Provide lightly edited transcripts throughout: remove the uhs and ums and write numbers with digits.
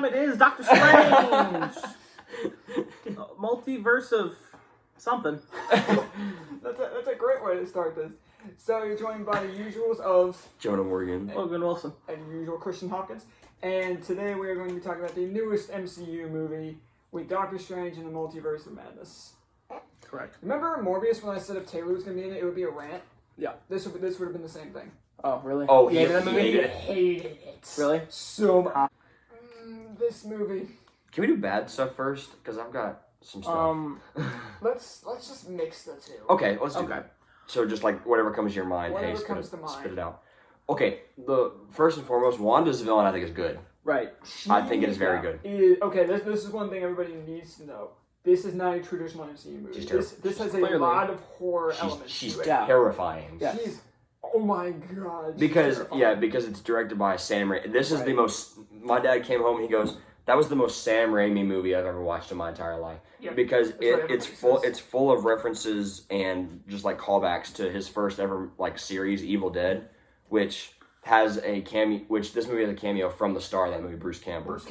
time it is, Doctor Strange! Multiverse of something. That's a great way to start this. So you're joined by the usuals of Jonah Morgan, Logan Wilson, and usual Christian Hopkins. And today we are going to be talking about the newest MCU movie with Doctor Strange and the Multiverse of Madness. Correct. Remember Morbius when I said if Taylor was going to be in it, it would be a rant? Yeah. This would have been the same thing. Oh, really? Oh, you hated that movie? I hated it. Really? So much. This movie. Can we do bad stuff first? Because I've got some stuff. Let's just mix the two. Okay, let's do that. So just like whatever comes to your mind, Whatever hey, comes to mind. spit it out. Okay, the first and foremost, Wanda's villain I think is good. Right. I think it is very good. Okay, this is one thing everybody needs to know. This is not a traditional MCU movie. This has a lot of horror elements. She's to it. terrifying. Yeah. She's, oh my god. Because it's directed by Sam Raimi. This is the most. My dad came home and he goes, "That was the most Sam Raimi movie I've ever watched in my entire life." Yep. Because it's full of references and just like callbacks to his first ever like series, Evil Dead, which has a cameo. Which this movie has a cameo from the star of that movie, Bruce Campbell.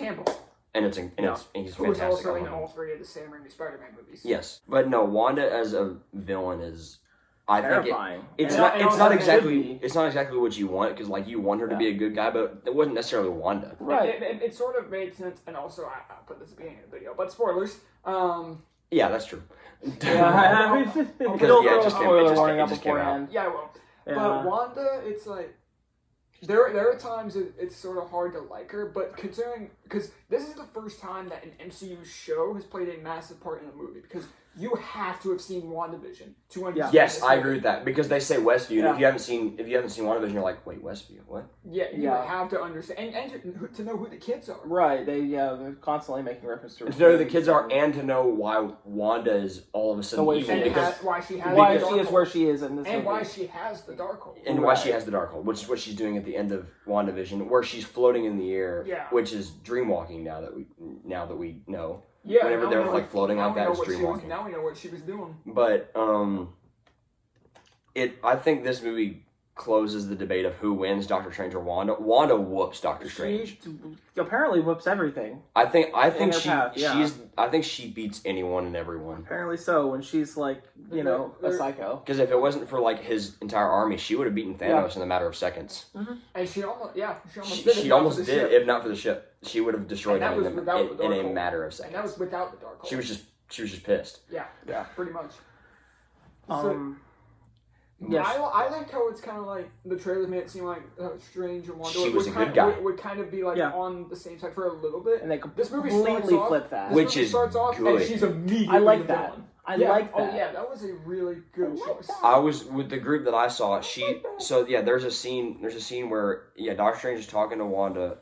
And he's fantastic. Who was also in all three of the Sam Raimi Spider-Man movies. Yes, but no, Wanda as a villain is. I terrifying. think it's not exactly what you want, because like you want her to be a good guy, but it wasn't necessarily Wanda. Right. It sort of made sense, and also I put this at the beginning of the video, but spoilers. Yeah, that's true. Yeah. Just spoiler warning up just came beforehand. Yeah, I will. Yeah. But Wanda, it's like there are times it's sort of hard to like her, but considering because this is the first time that an MCU show has played a massive part in a movie, because you have to have seen WandaVision to understand. Yes, I agree with that, because they say Westview. And if you haven't seen WandaVision, you're like, wait, Westview, what? Yeah, you have to understand and to know who the kids are. Right, they're constantly making reference to. To know who the kids are, and to know why Wanda is all of a sudden evil, because why she is where she is in this, and movie. why she has the Darkhold, and why she has the Darkhold, which is what she's doing at the end of WandaVision, where she's floating in the air, which is dreamwalking. Now that we know. Yeah, whenever they're like floating like that, it's dreamwalking. Now we know what she was doing. But I think this movie closes the debate of who wins, Doctor Strange or Wanda. Wanda whoops Doctor Strange. She apparently whoops everything. I think she beats anyone and everyone. Apparently so, when she's like, a psycho. Because if it wasn't for like his entire army, she would have beaten Thanos in a matter of seconds. Mm-hmm. And she almost did, if not for the ship. She would have destroyed him in a matter of seconds. And that was without the Darkhold. She was just pissed. Yeah, pretty much. Yes. I like how it's kind of like the trailers made it seem like Strange and Wanda was a good guy. Would kind of be like on the same side for a little bit, and they completely flip that. Which is starts off good. And she's immediately I like that. Villain. I like that. Oh yeah, that was a really good choice. I was with the group that I saw. There's a scene where Doctor Strange is talking to Wanda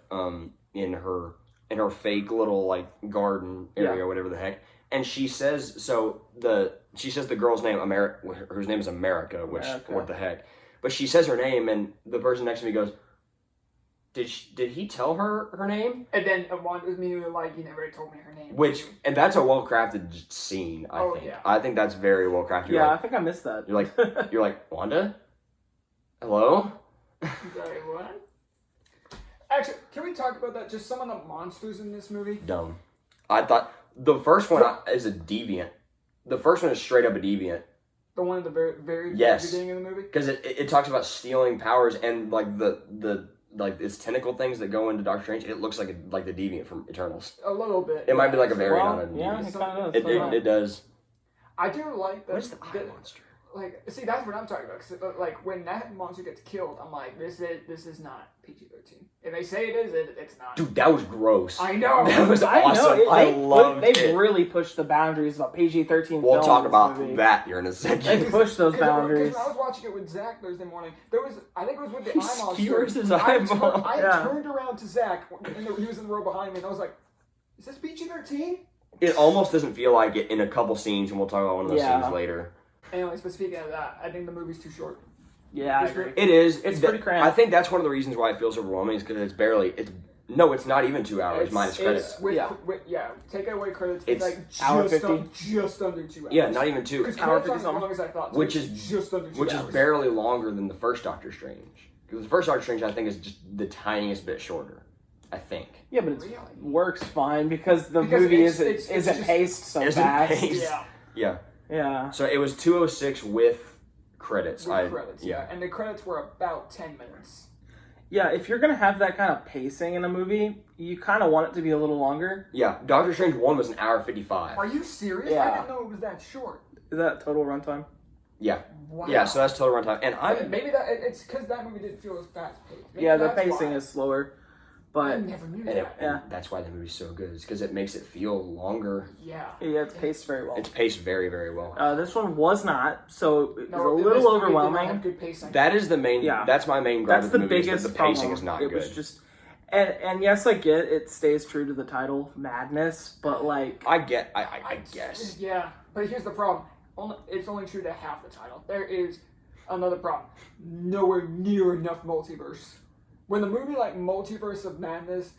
in her fake little like garden area or whatever the heck, and she says the girl's name whose name is America, which what the heck, but she says her name, and the person next to me goes, Did he tell her name? And then Wanda was immediately like, "You never told me her name." And that's a well crafted scene. I think. I think that's very well crafted. Yeah, I think I missed that. You're like Wanda. Hello. Sorry, what? Actually, can we talk about that? Just some of the monsters in this movie. Dumb. I thought the first one is a deviant. The first one is straight up a deviant. The one at the very beginning of the movie. Because it talks about stealing powers and like the its tentacle things that go into Doctor Strange. It looks like the deviant from Eternals. A little bit. It might be like a variant on it. Yeah, it kind of does. It does. I do like that. What is the eye monster? Like, see, that's what I'm talking about. Cause, like, when that monster gets killed, I'm like, this is not PG-13. If they say it is, it's not. Dude, that was gross. I know. That was awesome. I loved it. They've really pushed the boundaries about PG-13 We'll talk about that here in a second. They pushed those boundaries. Because when I was watching it with Zach Thursday morning, I think it was with the eye monster. Skewers his eyeball. I turned around to Zach, and he was in the row behind me, and I was like, is this PG-13? It almost doesn't feel like it in a couple scenes, and we'll talk about one of those scenes later. Anyways, but speaking of that, I think the movie's too short. Yeah, I agree. It is. It's pretty cramped. I think that's one of the reasons why it feels overwhelming, is because it's not even 2 hours minus credits. Take away credits. It's like hour 50. Just under 2 hours. Yeah, not even 2. Because hour 50 as long as I thought. Which is just under 2 hours. Which is barely longer than the first Doctor Strange. Because the first Doctor Strange, I think, is just the tiniest bit shorter. I think. Yeah, but it Really? works fine because the Because movie it's isn't just- paced so Isn't fast. paced. Yeah. Yeah. Yeah. So it was 2:06 with credits. With credits, yeah. And the credits were about 10 minutes. Yeah, if you're gonna have that kind of pacing in a movie, you kind of want it to be a little longer. Yeah. Doctor Strange 1 was an hour 55. Are you serious? Yeah. I didn't know it was that short. Is that total runtime? Yeah. Wow. Yeah, so that's total runtime. And Maybe it's because that movie didn't feel as fast paced. Yeah, the pacing is slower, I but never knew and that. Yeah. that's why the movie's so good. It's because it makes it feel longer. Yeah. yeah, it's paced very well. It's paced very, very well. This one was not, so it was a this little movie did not overwhelming. have good pacing. That is the main. Yeah. That's my main gripe That's with the the movie. biggest Is that the pacing problem. is not It good. was just, and yes, I get it stays true to the title, Madness, but like, I guess. Yeah, but here's the problem. It's only true to half the title. There is another problem. Nowhere near enough multiverse. When the movie like Multiverse of Madness,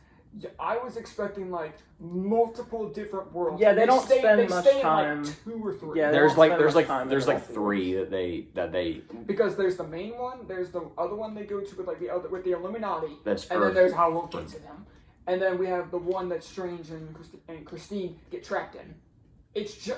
I was expecting like multiple different worlds. Yeah, they don't stay spend much in, time. Like 2 or 3. Yeah, they There's don't like spend there's much like time there's in like multiverse. 3 that they because there's the main one, there's the other one they go to with like the other with the Illuminati, that's and then Earth. there's how we'll get to them, and then we have the one that Strange and Christine get trapped in.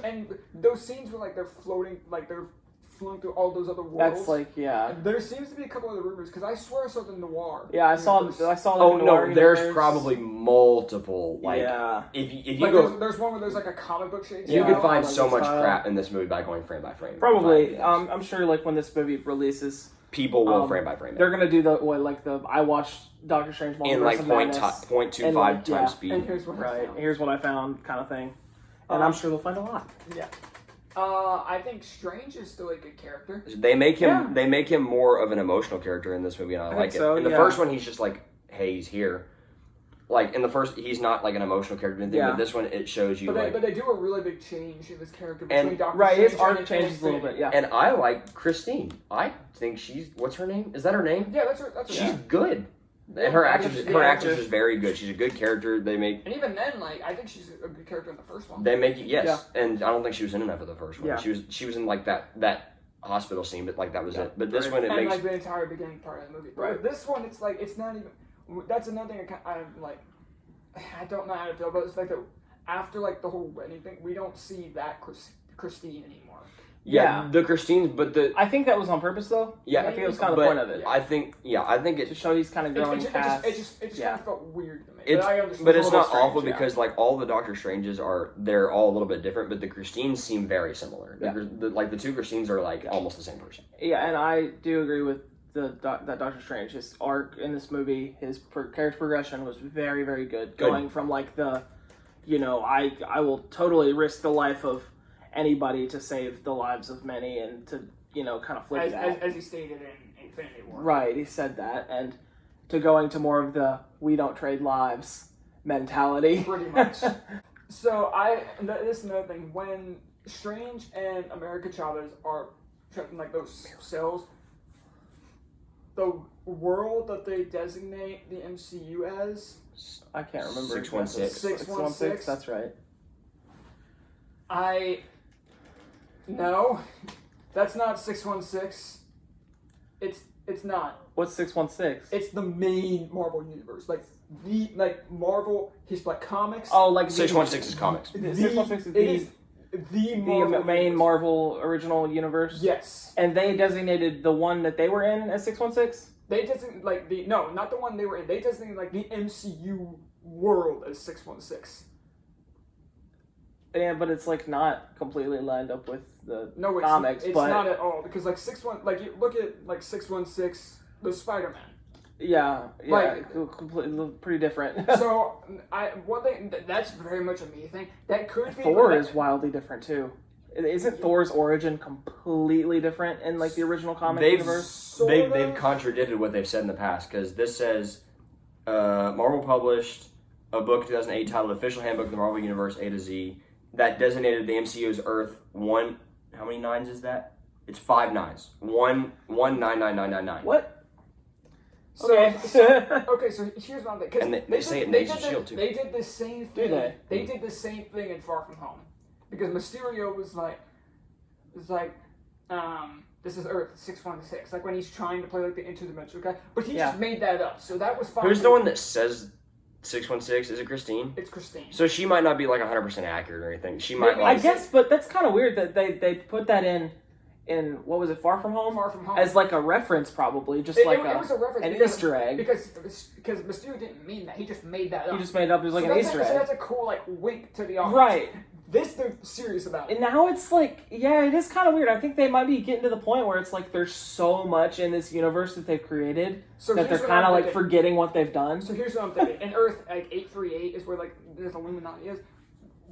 And those scenes where like they're floating through all those other worlds. that's like, yeah. There seems to be a couple other rumors because I swear I saw the noir. Yeah, I saw universe. the Oh Noir no, there's universe. probably multiple. Like Yeah. if you Like go, there's one where there's like a comic book shade. you Yeah. could find like so this much style. crap in this movie by going frame by frame. Probably. Like, I'm sure like when this movie releases, people will um, frame by frame. they're gonna do I watched Doctor Strange Multiverse in like of Madness, 0.25 and, like, yeah. times speed. And here's what I right? found. Here's what I found, kind of thing, and I'm sure they'll find a lot. Yeah. I think Strange is still a good character. They make him Yeah. they make him more of an emotional character in this movie, and I I like think so, it. In the yeah. first one, he's just like, hey, he's here. Like in the first, he's not like an emotional character or anything. Yeah. But this one, it shows you But like. they do a really big change in this character And- between Doctor Right, his Strange arc and changes a little Infinity. bit. Yeah. And I like Christine. I think what's her name? Is that her name? Yeah, that's her. She's Yeah. good. Yeah, And her I actress, think her she's- actress is very good. She's a good character. They make And even then, like, I think she's a good character in the first one. it yes. And I don't think she was in enough of the first one. Yeah. She was in like that hospital scene, but like that was Yeah. it. But this Right. one, it and makes like the entire beginning part of the movie. But Right. with this one, it's like it's not even. That's another thing I'm like. I don't know how to feel, but it's like that after like the whole wedding thing, we don't see that Christine anymore. Yeah. the Christines, but the I think that was on purpose, though. yeah, I think it was kind of but the point of it. I think Yeah. To show he's kind of growing past. It just yeah. kind of felt weird to me. It's, but I understand. but it's a little not strange, awful yeah. because like all the Doctor Stranges they're all a little bit different, but the Christines seem very similar. Yeah. Like the 2 Christines are like almost the same person. Yeah, and I do agree with that Doctor Strange. His arc in this movie, his character progression was very, very good. Going from like I will totally risk the life of anybody to save the lives of many, and to kind of flip that. As he stated in Infinity War. Right, he said that, and to going to more of the we don't trade lives mentality. Pretty much. So this is another thing. When Strange and America Chavez are trapped in like those cells, the world that they designate the MCU as, I can't remember. 616. 616. That's right. No, that's not 616. It's not. What's 616? It's the main Marvel universe, like Marvel. His like comics. Oh, like 616 is comics. 616 It is the Marvel main universe. Marvel original universe. Yes. And they designated the one that they were in as 616? They designated like not the one they were in. They designated like the MCU world as 616. Yeah, but it's like not completely lined up with the No, it's comics. it's but not at all because like you look at like 616, the Spider-Man. yeah, Like- completely pretty different. So one thing that's very much a me thing. That could be Thor like, is wildly different too. Isn't Thor's origin completely different in like the original comic They've universe? sort they've of- contradicted what they've said in the past because this says Marvel published a book in 2008 titled "Official Handbook of the Marvel Universe A to Z" that designated the MCU as Earth 1. How many nines is that? It's 5 nines. 1,1,9,9,9,9,9. What? So, Okay. okay, so here's one thing. 'Cause And they say it in Agents of S.H.I.E.L.D. too. They did the same thing. they? They did the same thing in Far From Home, because Mysterio was like, this is Earth 616. Like when he's trying to play like the interdimensional guy, but he Yeah. just made that up. So that was fine. Who's the one that says 616, is it Christine? It's Christine. So she might not be like 100% accurate or anything. She might. I guess, but that's kind of weird that they put that in what was it, Far From Home? Far From Home. As like a reference, probably, just it was a reference an because, Easter egg. Because Mysterio didn't mean that. He just made that up. He just made it up as like so an Easter egg. So that's a cool like wink to the audience. Right. This they're serious about. And now it's like, yeah, it is kind of weird. I think they might be getting to the point where it's like there's so much in this universe that they've created that they're kind of like forgetting what they've done. So here's what I'm thinking. In Earth, like 838 is where like there's Illuminati is.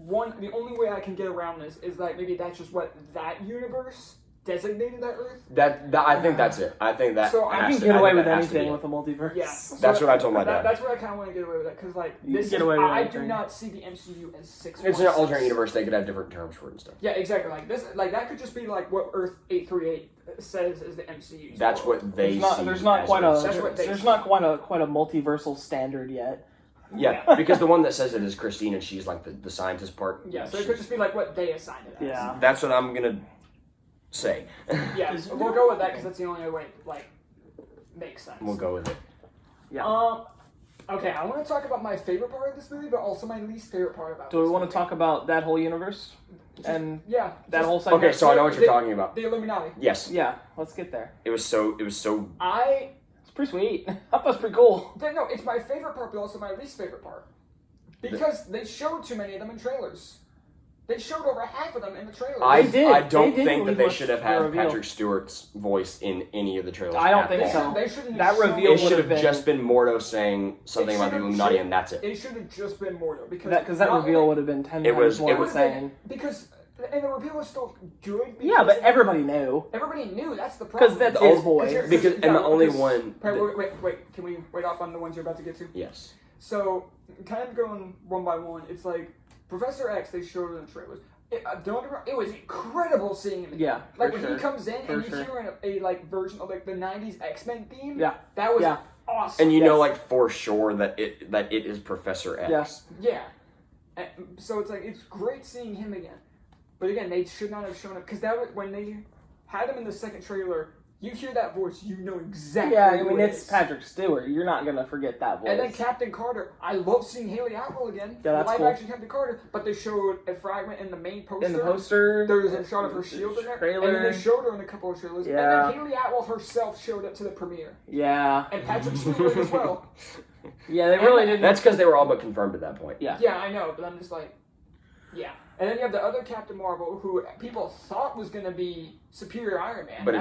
The only way I can get around this is like maybe that's just what that universe designated that Earth. That I think that's it. I think that. So I can get away with anything with the multiverse. Yeah, that's what I told my dad. That's where I kind of want to get away with that because like I do not see the MCU as 616. It's an alternate universe. They could have different terms for it and stuff. Yeah, exactly. Like this, like that could just be like what Earth 838 says is the MCU. That's what they see. There's not quite a multiversal standard yet. Yeah, because the one that says it is Christine, and she's like the scientist part. Yeah, so it could just be like what they assigned it as. Yeah, that's what I'm gonna say. Yeah, we'll go with that because that's the only way like makes sense. We'll go with it. Yeah. Okay, I want to talk about my favorite part of this movie, but also my least favorite part about. Do we want to talk about that whole universe? That whole segment? Okay, so I know what you're talking about. The Illuminati. Yes. Yeah, let's get there. It was so. It's pretty sweet. I thought it was pretty cool. No, it's my favorite part, but also my least favorite part. Because they showed too many of them in trailers. They showed over half of them in the trailers. I don't think that they should have had Patrick Stewart's voice in any of the trailers. I don't think so. They shouldn't. That reveal should have just been Mordo saying something about the Illuminati, and that's it. It should have just been Mordo because that reveal would have been 10 times more insane. And the reveal was still good. Yeah, but everybody knew. Everybody knew. That's the problem. Because that's his voice. And the only one. Wait. Can we wait off on the ones you're about to get to? Yes. So, kind of going one by one. It's like Professor X. They showed in the trailers. Don't get me wrong, it was incredible seeing him. Yeah, like when he comes in and you hear a like version of like the '90s X-Men theme. Yeah, that was awesome. And you know, like for sure that it is Professor X. Yeah. And so it's like it's great seeing him again, but again they should not have shown up because that was when they had him in the second trailer. You hear that voice, you know exactly. Yeah, I mean it's Patrick Stewart. You're not gonna forget that voice. And then Captain Carter. I love seeing Haley Atwell again. Yeah, that's cool. Live action Captain Carter, but they showed a fragment in the main poster. In the poster, there was a shot of her shield in there, trailer. and then they showed her in a couple of trailers. Yeah. And then Haley Atwell herself showed up to the premiere. Yeah. And Patrick Stewart as well. Yeah, they really didn't. That's because they were all but confirmed at that point. Yeah. Yeah, I know, but I'm just like, yeah. And then you have the other Captain Marvel, who people thought was going to be Superior Iron Man. But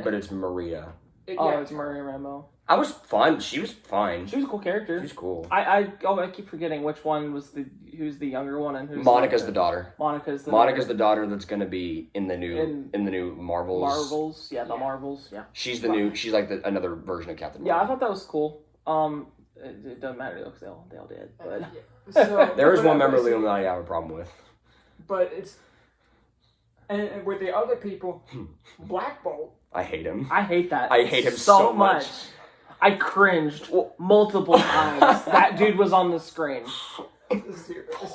But it's Maria. It's Maria Rambeau. I was fine. She was fine. She was a cool character. She was cool. I keep forgetting which one was who's the younger one and who's Monica's the daughter. Monica's the daughter that's going to be in the new Marvels. Marvels, yeah, the Marvels, yeah. She's she's like another version of Captain Marvel. Yeah, I thought that was cool. It doesn't matter though because they all did. But so, there is one member of the Illuminati I have a problem with. But it's and with the other people, Black Bolt. I hate him. I hate that. I hate him so much. I cringed multiple times. That dude was on the screen.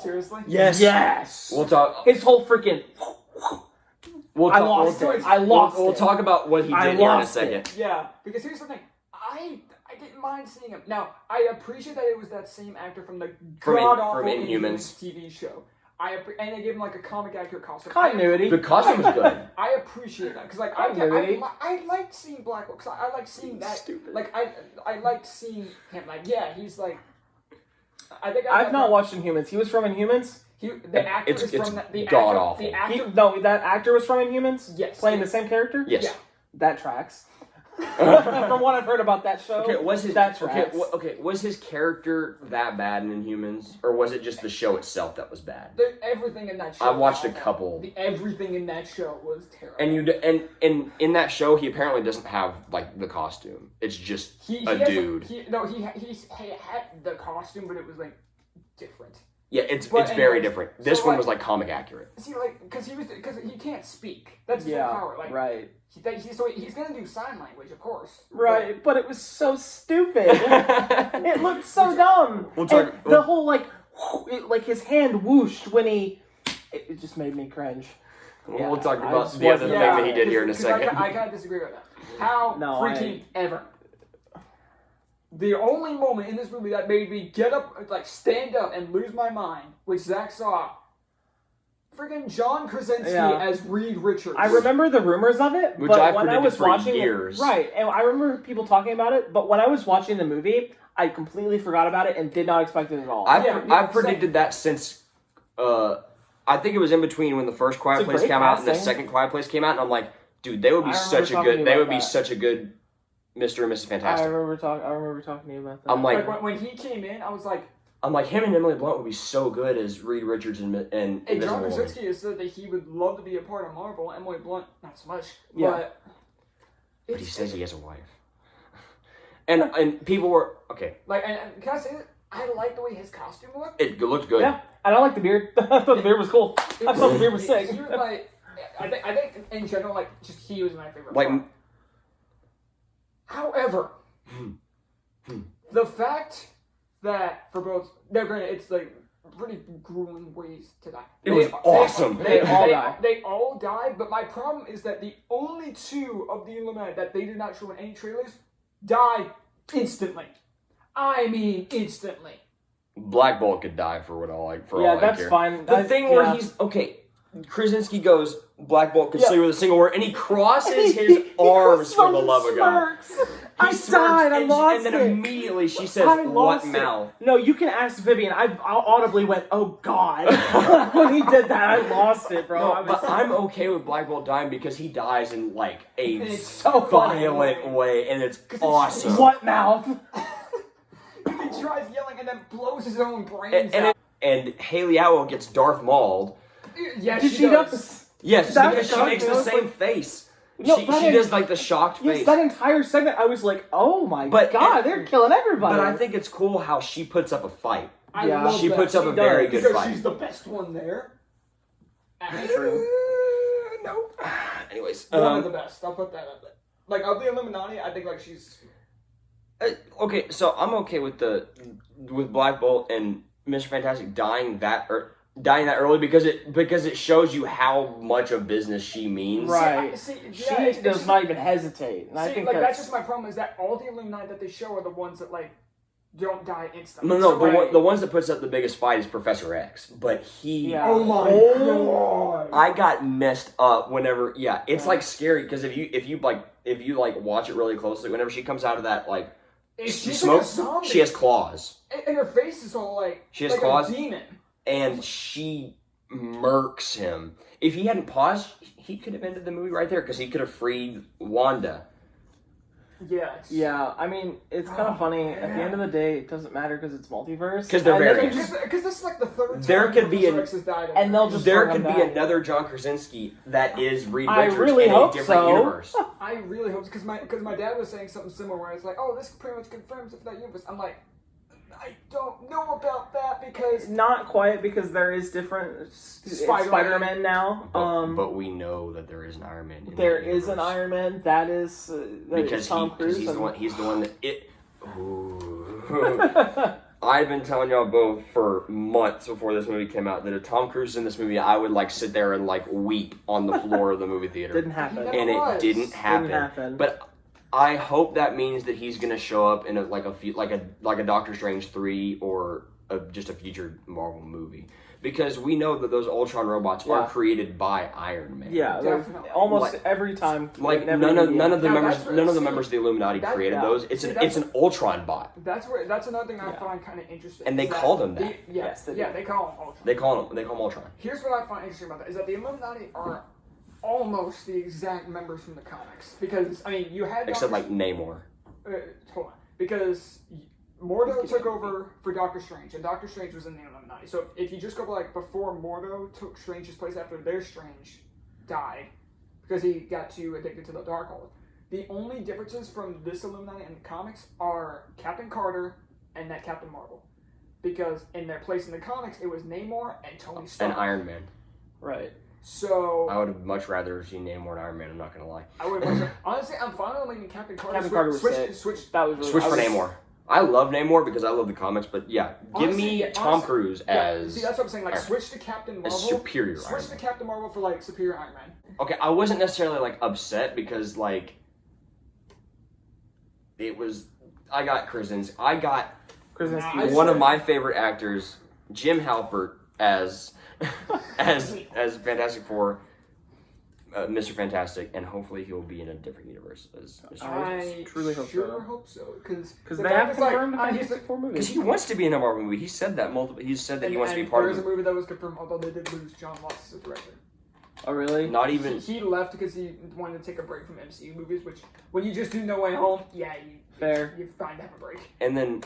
Seriously? Yes. We'll talk. His whole freaking. I lost it. We'll talk about what he did here in a second. Yeah, because here's the thing. I didn't mind seeing him. Now, I appreciate that it was that same actor from the god-awful Inhumans TV show. And they gave him like a comic accurate costume. Continuity. The costume was good. I appreciate that because like I like seeing Black Bolt because I like seeing that. Stupid. Like I like seeing him. Like he's like. I've not watched Inhumans. He was from Inhumans. The actor is from the god awful. The actor, that actor was from Inhumans. Yes. Playing the same character. Yes. Yeah. That tracks. From what I've heard about that show, was his character that bad in Inhumans, or was it just the show itself that was bad? Everything in that show. I watched a couple. Everything in that show was terrible. And in that show, he apparently doesn't have like the costume. It's just a dude. He had the costume, but it was like different. Yeah, it's very different. This one was like comic accurate. See, like because he can't speak. That's his power. Like, right. He's gonna do sign language, of course. Right, but it was so stupid. It looked so dumb. The whole like his hand whooshed when he. It just made me cringe. We'll talk about the other thing that he did here in a second. I gotta disagree with that. How freaking ever. the only moment in this movie that made me get up, like stand up and lose my mind, which Zach saw, freaking John Krasinski as Reed Richards. I remember the rumors of it, which but I've when I was for watching years. Right, and I remember people talking about it, but when I was watching the movie, I completely forgot about it and did not expect it at all. I've predicted that since, I think it was in between when the first Quiet Place came out and the second Quiet Place came out, and I'm like, dude, they would be such a good Mr. and Mrs. Fantastic. I remember talking to you about that. I'm like when he came in, I was like, him and Emily Blunt would be so good as Reed Richards and John Krasinski has said that he would love to be a part of Marvel. Emily Blunt, not so much. But he says he has a wife. And people were okay. Like, and can I say that I like the way his costume looked. It looked good. Yeah, and I like the beard. I thought the beard was cool. I thought the beard was sick. He was like, I think in general, like, just he was my favorite. Like, part. However, the fact that for both, now granted, it's like pretty grueling ways to die. It was awesome. They all died. They all died, but my problem is that the only two of the Illuminati that they did not show in any trailers die instantly. I mean, instantly. Black Bolt could die for all I that's care. fine. The thing where he's okay. Krasinski goes, Black Bolt can sleep with a single word, and he crosses his arms for the love of God. I died. I lost and then immediately she says, "What mouth?" No, you can ask Vivian. I audibly went, "Oh God!" when he did that. I lost it, bro. No, but I'm okay with Black Bolt dying because he dies in like a so violent way, and it's awesome. What mouth? He tries yelling and then blows his own brains out. And Haley Atwell gets Darth Mauled. Yes, Did she does. Yes, because she makes the same face. No, she does like the shocked face. Yes, that entire segment, I was like, "Oh my God, they're killing everybody." But I think it's cool how she puts up a fight. I love she that. puts up a very good fight. She's the best one there. True. No. Anyways, one of the best. I'll put that up there. Like of the Illuminati, I think like she's. Okay, so I'm okay with Black Bolt and Mr. Fantastic dying that early because it shows you how much of business she means. Right. She does not even hesitate. And I think that's just my problem is that all the Illuminati that they show are the ones that like don't die instantly. No, the ones that puts up the biggest fight is Professor X, but he. Yeah. Oh my God! I got messed up whenever. Yeah, it's like scary because if you watch it really closely, whenever she comes out of that smoke, like she has claws. And her face is all like she has like claws. A demon. And she murks him. If he hadn't paused, he could have ended the movie right there because he could have freed Wanda. Yes. Yeah, I mean, it's kind of funny. At the end of the day, it doesn't matter because it's multiverse. Because they're variants. Because this is like the third time there could be another John Krasinski that is Reed I Richards really in a hope different so. universe. I really hope because my dad was saying something similar where it's like, oh, this pretty much confirms it for that universe. I'm like, I don't know about that because not quite because there is different Spider-Man now. But we know that there is an Iron Man. There is an Iron Man. That is because Tom Cruise. He's the one that it. I've been telling y'all both for months before this movie came out that if Tom Cruise is in this movie, I would sit there and weep on the floor of the movie theater. Didn't happen, and it didn't happen. But I hope that means that he's gonna show up in a Doctor Strange 3 or just a future Marvel movie because we know that those Ultron robots are created by Iron Man. Yeah, definitely. Almost every time. None of the members of the Illuminati created those. It's an Ultron bot. That's another thing I find kind of interesting. And they call them that. Yes, they call them Ultron. They call them Ultron. Here's what I find interesting about that is that the Illuminati are almost the exact members from the comics because you had except Namor. Hold on, because Mordo took over for Doctor Strange, and Doctor Strange was in the Illuminati. So if you just go before Mordo took Strange's place after their Strange died because he got too addicted to the Darkhold. The only differences from this Illuminati and the comics are Captain Carter and that Captain Marvel, because in their place in the comics it was Namor and Tony Stark and Iron Man. Right. So I would have much rather seen Namor and Iron Man. I'm not gonna lie. I would honestly. I'm finally making Captain Carter. Captain Carter was switch. That was really switch for Namor. I love Namor because I love the comics, but give me Tom Cruise as. See, that's what I'm saying. Switch to Captain Marvel. Superior. Switch to Captain Marvel for superior Iron Man. Okay, I wasn't necessarily upset because it was I got Krasinski. I got Krasinski. one of my favorite actors, Jim Halpert, as Fantastic Four, Mr. Fantastic, and hopefully he'll be in a different universe as Mr. Fantastic. I truly hope sure so. hope so, because They have confirmed a he's Fantastic Four movie. Because he wants to be in a Marvel movie. He said that multiple. He said that he wants to be part of There it. is a movie that was confirmed, although they did lose John Watts as a director. Oh, really? Not even. He left because he wanted to take a break from MCU movies, which when you just do No Way Home, Fair. You're fine to have a break. And then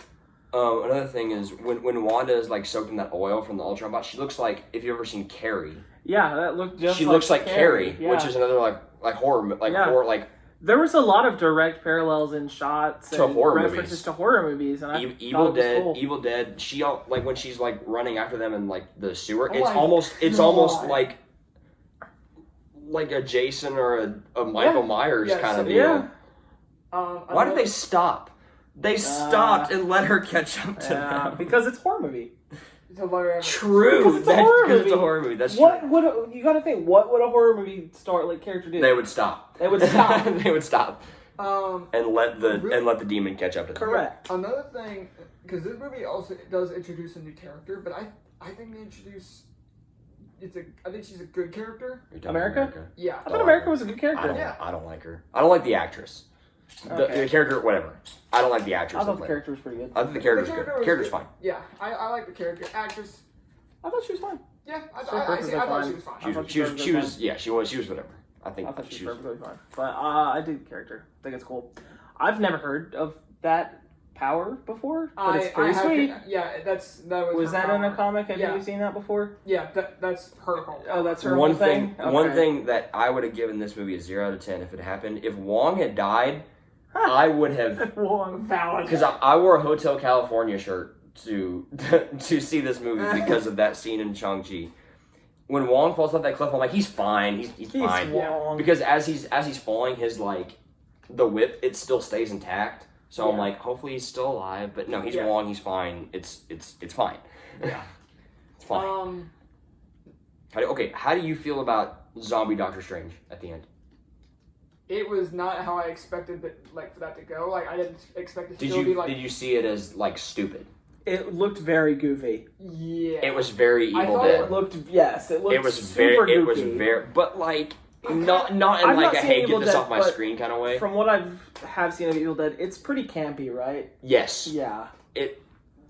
another thing is when Wanda is like soaked in that oil from the Ultron bot, she looks like, if you've ever seen Carrie. Yeah, that looked just. She looks like Carrie, Yeah. which is another like horror Yeah. horror like. There was a lot of direct parallels in shots To and horror references movies. to horror movies, and I Evil thought it was Dead, cool. Evil Dead. She like when she's like running after them in like the sewer. Oh It's my almost God. like a Jason or a Michael Myers Yeah, kind of so- deal. Yeah. Why did they stop? They stopped and let her catch up to them. Because it's a horror movie. True. Because it's a horror Because it's a movie. horror movie. That's What true. would you gotta think? What would a horror movie character do? They would stop. They would stop. They would stop and let the Really? demon catch up to them. Correct. Another thing, because this movie also does introduce a new character, but I think they introduce. I think she's a good character. You're talking America? Yeah. I thought America was a good character. Yeah. I don't like her. I don't like the actress. Okay. The character, whatever. I don't like the actress. I thought the that played her. character was pretty good. I think the character's The good. character was Character's good. fine. Yeah, I like the character. Actress. I thought she was fine. Yeah, I She's thought perfectly she was fine. fine. She I thought was, she was she was, yeah, she was whatever. I think I thought she she was was. perfectly fine. But I dig the character. I think it's cool. I've never heard of that power before, but it's pretty sweet. Yeah, that Was her that in a power. comic? Have Yeah. you seen that before? Yeah, that's her whole. Oh, that's her One whole thing. one Okay. thing that I would have given this movie a 0 out of 10 if it happened. If Wong had died, I would have, Wong. valid. because I wore a Hotel California shirt to to see this movie because of that scene in Shang-Chi. When Wong falls off that cliff, I'm like, he's fine. He's fine. Wong. Because as he's falling, his like the whip, it still stays intact. So I'm Yeah. like, hopefully he's still alive. But no, he's Yeah. Wong. He's fine. It's fine. Yeah. It's fine. How do you feel about zombie Doctor Strange at the end? It was not how I expected for that to go. Like I didn't expect it to Did still be you like. did you see it as like stupid? It looked very goofy. Yeah. It was very I Evil thought Dead. It looked It was super very. It goofy. was very. But like I'm not in I've like not a seen hey Evil get this Dead, off my but screen kind of way. From what have seen of Evil Dead, it's pretty campy, right? Yes. Yeah.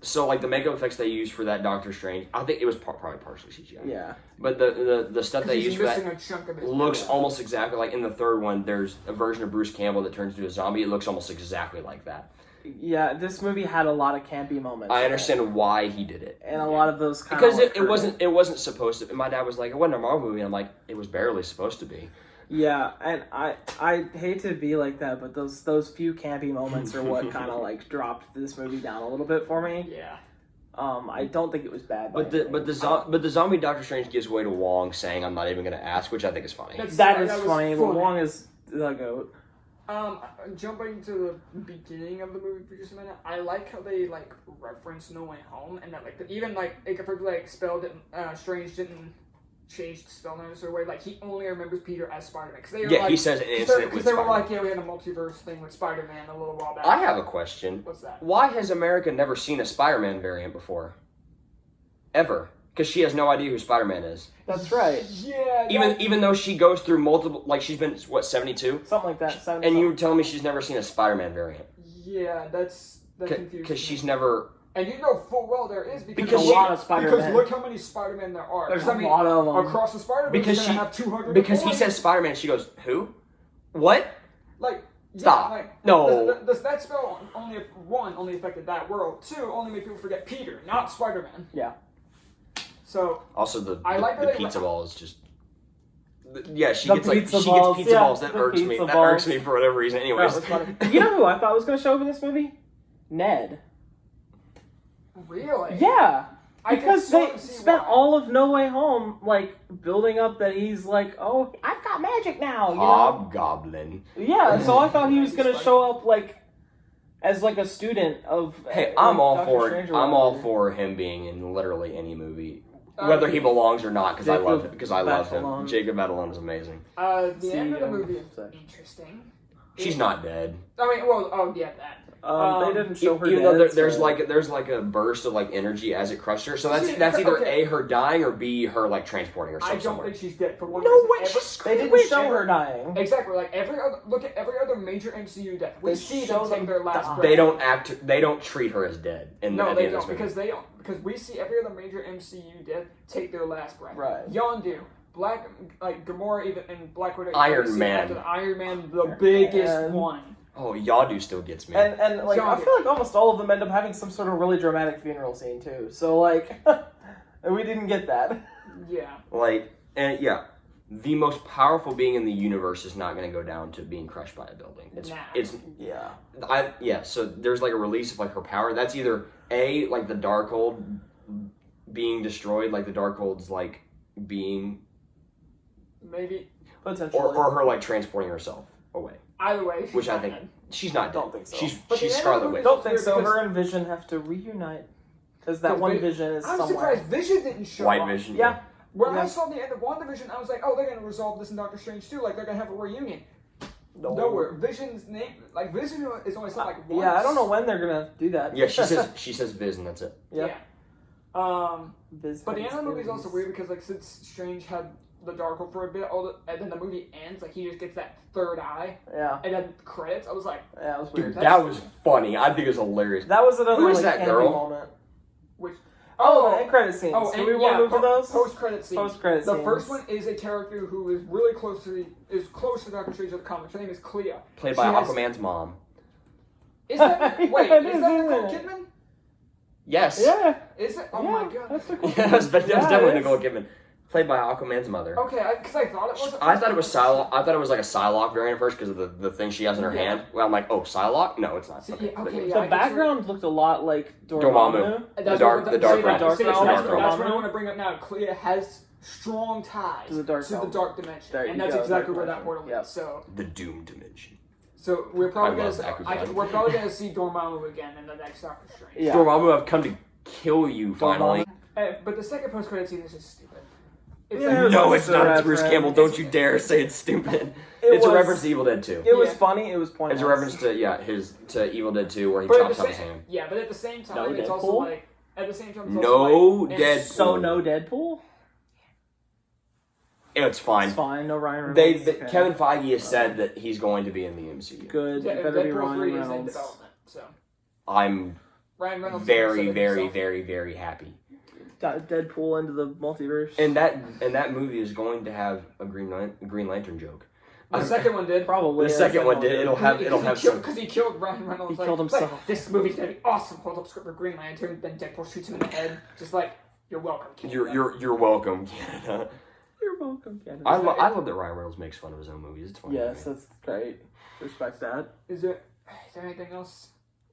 So like the makeup effects they used for that Doctor Strange, I think it was probably partially CGI. Yeah. But the stuff they He's used for that missing a chunk of his looks head. almost exactly like in the third one. There's a version of Bruce Campbell that turns into a zombie. It looks almost exactly like that. Yeah, this movie had a lot of campy moments. I in it. understand why he did it And a lot of those kind because of it wasn't supposed to. And my dad was like, it wasn't a Marvel movie. And I'm like, it was barely supposed to be. Yeah, and I hate to be like that, but those few campy moments are what kind of like dropped this movie down a little bit for me. Yeah. I don't think it was bad. But the zombie Doctor Strange gives way to Wong saying, "I'm not even going to ask," which I think is funny. that is was funny. But Wong is the goat. Jumping to the beginning of the movie for just a minute, I like how they like reference No Way Home and that even spell didn't Strange didn't change the spell necessarily. Like he only remembers Peter as Spider-Man because He says an incident with they were Spider-Man. like, yeah, we had a multiverse thing with Spider-Man a little while back. I have a question. What's that? Why has America never seen a Spider-Man variant before? Ever? Because she has no idea who Spider-Man is. That's right. Yeah. Even though she goes through multiple, like she's been, 72? Something like that. And you were telling me she's never seen a Spider-Man variant. Yeah, that's confusing. Because she's never... And you know full well there is because There's a lot of Spider-Man. Because look how many Spider-Man there are. There's I a mean, lot of them. across the Spider-Man. Because you're gonna have 200. Because he says Spider-Man, she goes, who? What? Like, yeah, Stop. like, No. That spell only affected that world. 2, only made people forget Peter, not Spider-Man. Yeah. So Also, the like that pizza ball is just... Yeah, she The gets like pizza she balls, gets pizza yeah, balls. That the irks me. pizza That balls. irks me for whatever reason. Anyways, That was funny. You know who I thought was going to show up in this movie? Ned. really, Yeah. I Because can they sort of see spent why. all of No Way Home, like, building up that he's like, oh, I've got magic now, you know? Hobgoblin. Yeah, so I thought he was going to show up, like, as, like, a student of... Hey, I'm all Doctor for Strange or I'm all whatever. for him being in literally any movie, whether he belongs or not. Because I love him. Because I love him. Batalon. Jacob Batalon is amazing. The See, end of the movie is interesting. She's not dead. I mean, well, oh yeah, that. They didn't show her even dead, though there's so- like a burst of like energy as it crushed her. So that's See, either okay. A, her dying, or B, her like transporting herself I don't somewhere. think she's dead for one No reason. way, she's They didn't show her dying. Exactly, like look at every other major MCU death. We They see show them take them their last die. breath. They don't treat her as dead. At No, the they end of don't, this movie. because we see every other major MCU death take their last breath. Right. Yondu, Gamora, even and Black Widow. Iron we see Man. after the Iron Man, the biggest And- one. Oh, Yadu still gets me. And like I Saga. feel like almost all of them end up having some sort of really dramatic funeral scene too. So like, we didn't get that. Yeah. The most powerful being in the universe is not going to go down to being crushed by a building. Yeah. So there's like a release of like her power. That's either A, like the Darkhold being destroyed, like the Darkhold's like being, Maybe. Potentially. or her like transporting herself away. Either way. she's Which I not think dead. she's not. I don't dead. think so. She's But she's the end of Scarlet the Witch. movie- Don't think Weird so. because- Her and Vision have to reunite because that Because one Vi- Vision is I'm somewhere. surprised Vision didn't show White up. Vision. Yeah. When I Yeah. saw the end of WandaVision, I was like, oh, they're going to resolve this in Doctor Strange too. Like, they're going to have a reunion. No. Nowhere. Vision's name, like, Vision is only said like once. Yeah, I don't know when they're gonna do that. Yeah, she says Viz, and that's it. Yeah. But the end of the movie is also weird because, like, since Strange had the Darkhold for a bit, and then the movie ends, like, he just gets that third eye, Yeah. and then credits. I was like, Yeah, it was weird. Dude, that was funny. I think it was hilarious. That was another Who is like, that campy girl? moment. which? Oh, the end credit scenes. Oh, Do we want to move to those? Post-credit scene. Post-credit The scenes. first one is a character who is really close to Doctor Strange of the comics. Her name is Clea. Played She by has- Aquaman's mom. Is that Yeah, wait? it Is is, that isn't Nicole it? Kidman? Yes. Yeah. Is it? Oh Yeah, my god. that's Nicole Yeah, that was Yeah, definitely it is. Nicole Kidman. Played by Aquaman's mother. Okay, because I thought it was. I thought it was Psylocke. I thought it was like a Psylocke variant at first because of the thing she has in her Yeah. hand. Well, I'm like, oh, Psylocke? No, it's not. See, Okay. yeah, okay, But- yeah. The I guess background looked a lot like Dormammu. Dormammu. The dark realm. realm. Dark realm. That's what I want to bring up now. Clea has strong ties To the dark realm. dimension, There and you that's go, exactly dark where that dimension. portal Yep. is. So, The Doom Dimension. we're probably I love that gonna we're probably gonna see Dormammu again in the next Doctor Strange. Yeah. Dormammu, I've come to kill you finally. But the second post-credit scene is just stupid. It's Yeah, like, No, was it's a not. It's reference. Bruce Campbell. Don't you dare say it's stupid. It It's a was- reference to Evil Dead 2. It was Yeah. funny. It was pointless. It's a reference to Evil Dead 2 where he but at chops the off his same, hand. yeah, but at the same time, No it's also Deadpool? like at the same time, it's No also like, Deadpool. So no Deadpool. It's fine. It's fine. No Ryan They, Reynolds. Okay. Kevin Feige has said that he's going to be in the MCU. Good. Yeah, Better be Deadpool Ryan 3 is in Reynolds. development, so I'm Ryan Reynolds very, said it very, himself. very, very happy. Deadpool into the multiverse. And that movie is going to have a Green Lantern joke. The second one did. Probably The yeah, second one did. It'll have some. Because he killed Ryan Reynolds. He like, killed himself. Like, this movie's gonna be awesome. Holds up script for Green Lantern. Then Deadpool shoots him in the head. Just like, you're welcome. Canada. You're welcome, Canada. You're welcome, Canada. I love that Ryan Reynolds makes fun of his own movies. It's funny. Yes, that's great. Respect that. Is there anything else?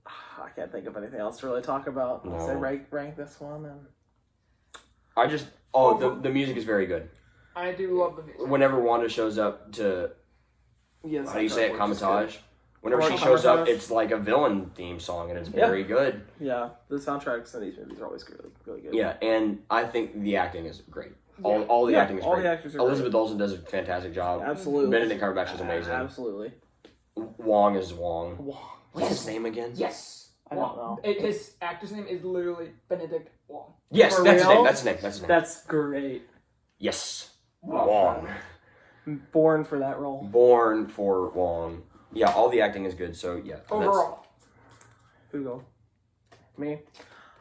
I can't think of anything else to really talk about. No. Say rank this one and I just the music is very good. I do love the music. Whenever Wanda shows up to yes. how do you say it, Kamatage? Whenever she Or shows up, Kamatage. it's like a villain theme song, and it's very good. Yeah, the soundtracks in these movies are always really, really good. Yeah, and I think the acting is great. Yeah. All the acting is all great. the actors are Elizabeth Olsen does a fantastic job. Absolutely. Benedict Cumberbatch is amazing. Absolutely. Wong is Wong. Wong. What's his name again? Yes. I don't know. His actor's name is literally Benedict Wong. Yes, For that's his real? name. That's his name. That's his name. That's great. Yes. Wong. Born for that role. Born for Wong. Yeah, all the acting is good, so yeah. Overall, Who go? Me?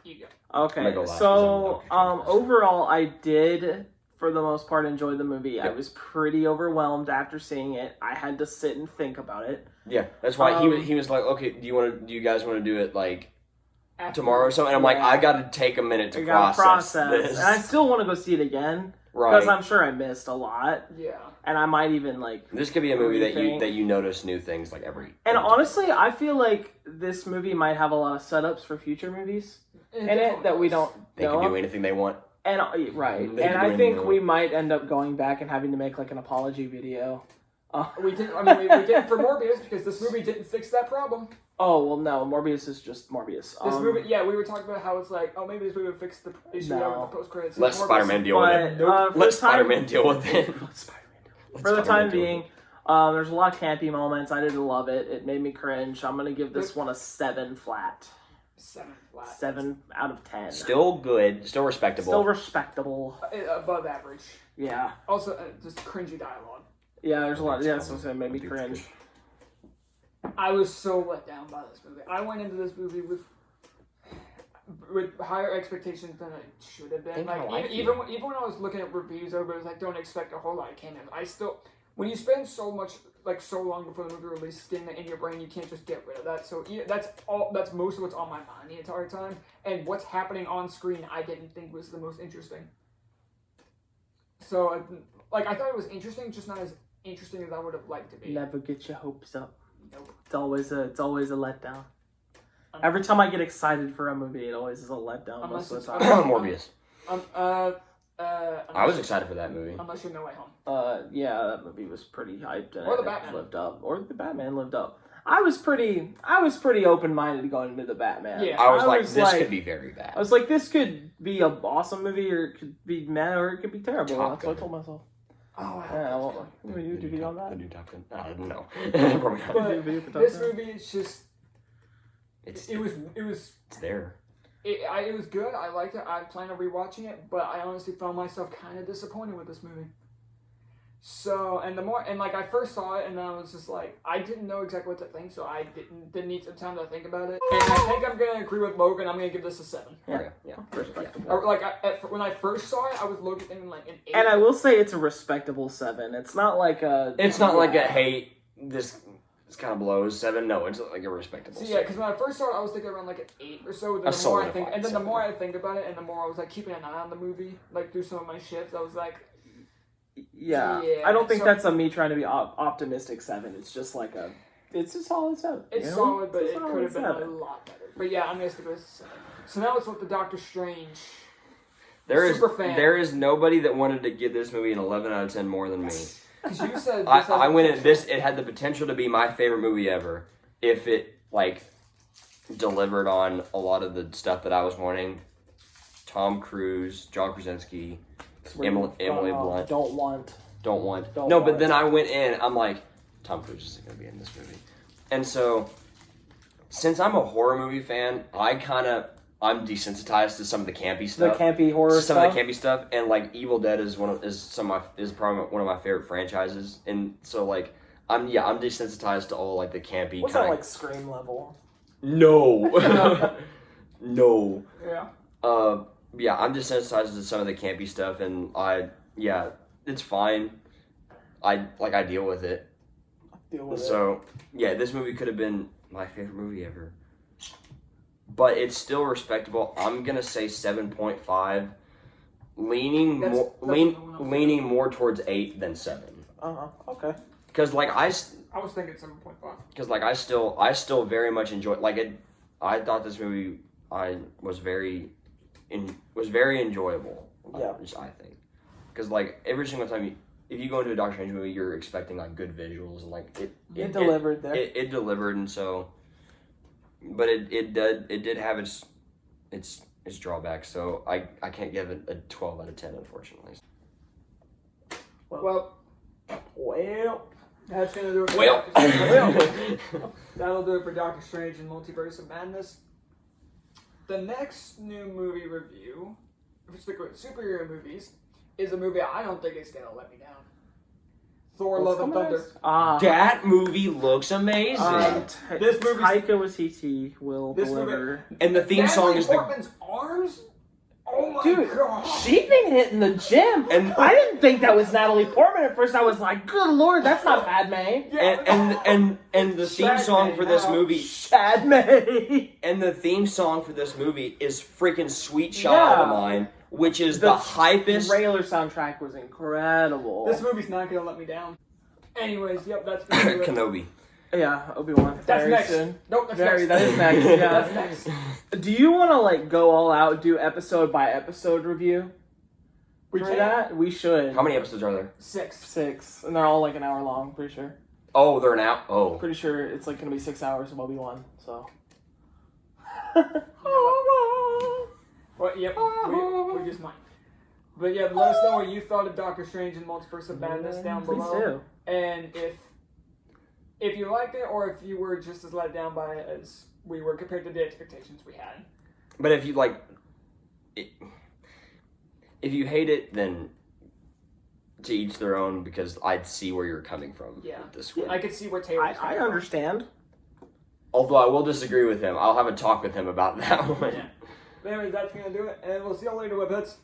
you go. I'm Okay, gonna go last, so 'cause I'm not overall, I did, for the most part, enjoy the movie. I Yep. was pretty overwhelmed after seeing it. I had to sit and think about it. Yeah, that's why Um, he was like, okay, do you guys want to do it like After- tomorrow or something? And I'm like, Yeah. I got to take a minute to I gotta process this. and I still want to go see it again Right. because I'm sure I missed a lot, Yeah. and I might even like. This could be a movie Everything. that you notice new things like every. And honestly, I feel like this movie might have a lot of setups for future movies in it that we don't they know. can of. do anything they want. And right, They and can I do think anything. we might end up going back and having to make like an apology video. We did. I mean, we did for Morbius because this movie didn't fix that problem. Oh well, no, Morbius is just Morbius. This movie, yeah, we were talking about how it's like, oh, maybe this movie would fix the issue No. with the post credits. Let Spider-Man deal with it. but for Let the time- Spider-Man deal with it. For the time being, There's a lot of campy moments. I didn't love it. It made me cringe. I'm gonna give this one a 7 flat. 7 flat. 7 out of 10. Still good. Still respectable. Still respectable. Above average. Yeah. Also, just cringy dialogue. Yeah, there's a lot. Yeah, so it made me cringe. I was so let down by this movie. I went into this movie with higher expectations than it should have been. Like even when I was looking at reviews, everybody was like, "Don't expect a whole lot." I came in. I still, when you spend so long before the movie releases getting it in your brain, you can't just get rid of that. So that's most of what's on my mind the entire time. And what's happening on screen, I didn't think was the most interesting. So I thought it was interesting, just not as interesting as I would have liked to be. Never get your hopes up. Nope. It's always a letdown. Every time I get excited for a movie, it always is a letdown. Most of the time. Morbius. I was excited for that movie. Unless you're No Way Home. Yeah, that movie was pretty hyped, and Or the it Batman. lived up. Or the Batman lived up. I was pretty open-minded going into the Batman. Yeah. I was like, this could be very bad. I was like, this could be an awesome movie, or it could be meh, or it could be terrible. Top That's what I Gun. told myself. Oh, Yeah, well, you do video on that? The new Top Gun? No. Probably not. But Do a video for Top this Gun? movie is just. It was It's there. It was good. I liked it. I plan on rewatching it, but I honestly found myself kind of disappointed with this movie. So, I first saw it, and then I was just like, I didn't know exactly what to think, so I didn't need some time to think about it. And I think I'm gonna agree with Logan. I'm gonna give this a 7. Okay. Yeah, respectable. When I first saw it, I was Logan thinking like an 8. And I will say it's a respectable 7. It's not like a... It's not like a, hey, this kind of blows 7. No, it's like a respectable So 7. because when I first saw it, I was thinking around like an 8 or so. Then A the more I think, solidified and then the 7. more I think about it, and the more I was like keeping an eye on the movie, like through some of my shifts, I was like, Yeah. Yeah, I don't think so- that's a me trying to be optimistic 7. It's just like it's a solid 7. it's you know? solid, but It's a it solid could have been 7. a lot better. But yeah, I'm gonna stick with 7. So now it's with the Doctor Strange. There fan. is nobody that wanted to give this movie an 11 out of 10 more than me. Because you said I went in this. It had the potential to be my favorite movie ever if it delivered on a lot of the stuff that I was wanting. Tom Cruise, John Krasinski, Emily Blunt. Don't want. But then I went in. I'm like, Tom Cruise is going to be in this movie, and so since I'm a horror movie fan, I'm desensitized to some of the campy stuff. The campy horror Some stuff. of the campy stuff, and Evil Dead is probably one of my favorite franchises, and so I'm desensitized to all the campy. What's that, Scream level? No, no. Yeah. I'm desensitized to some of the campy stuff, and it's fine. I deal with it. So this movie could have been my favorite movie ever. But it's still respectable. I'm gonna say 7.5, leaning more towards 8 than 7. Okay. Because I was thinking 7.5. Because I still very much enjoy it. I thought this movie was very enjoyable. Yeah. I think. Because every single time if you go into a Doctor Strange movie, you're expecting good visuals and it delivered there. It delivered, and so. But it did have its drawbacks, so I can't give it a 12 out of 10, unfortunately. Well, that's gonna do it. That'll do it for Doctor Strange and Multiverse of Madness. The next new movie review, if we stick with superhero movies, is a movie I don't think is gonna let me down. Thor: Love and Thunder. That movie looks amazing. This movie, Taika Waititi will deliver. And the theme song is Portman's arms. Oh my god! She's been hitting the gym, and I didn't think that was Natalie Portman at first. I was like, "Good lord, that's not Padme." And the theme song for this movie, Padme. And the theme song for this movie is freaking "Sweet Child of Mine," which is the hypest. The trailer soundtrack was incredible. This movie's not gonna let me down. Anyways, yep, that's gonna do it. Kenobi. Yeah, Obi-Wan. That's very next. Soon. Nope, that's next. That is next. Yeah, That's next. Do you want to go all out, do episode by episode review? We for can. that? We should. How many episodes are there? 6, and they're all an hour long. Pretty sure. Oh, they're now. Oh, pretty sure it's gonna be 6 hours of Obi-Wan. So. Well, yep, we just might. But yeah, let us know what you thought of Doctor Strange and Multiverse of Madness down below. Please do. And if if you liked it or if you were just as let down by it as we were compared to the expectations we had. But if you like, if you hate it, then to each their own, because I'd see where you're coming from. Yeah. With this one. I could see where Taylor's I understand. Although I will disagree with him. I'll have a talk with him about that one. Yeah. But anyways, that's going to do it. And we'll see y'all later, Whippets.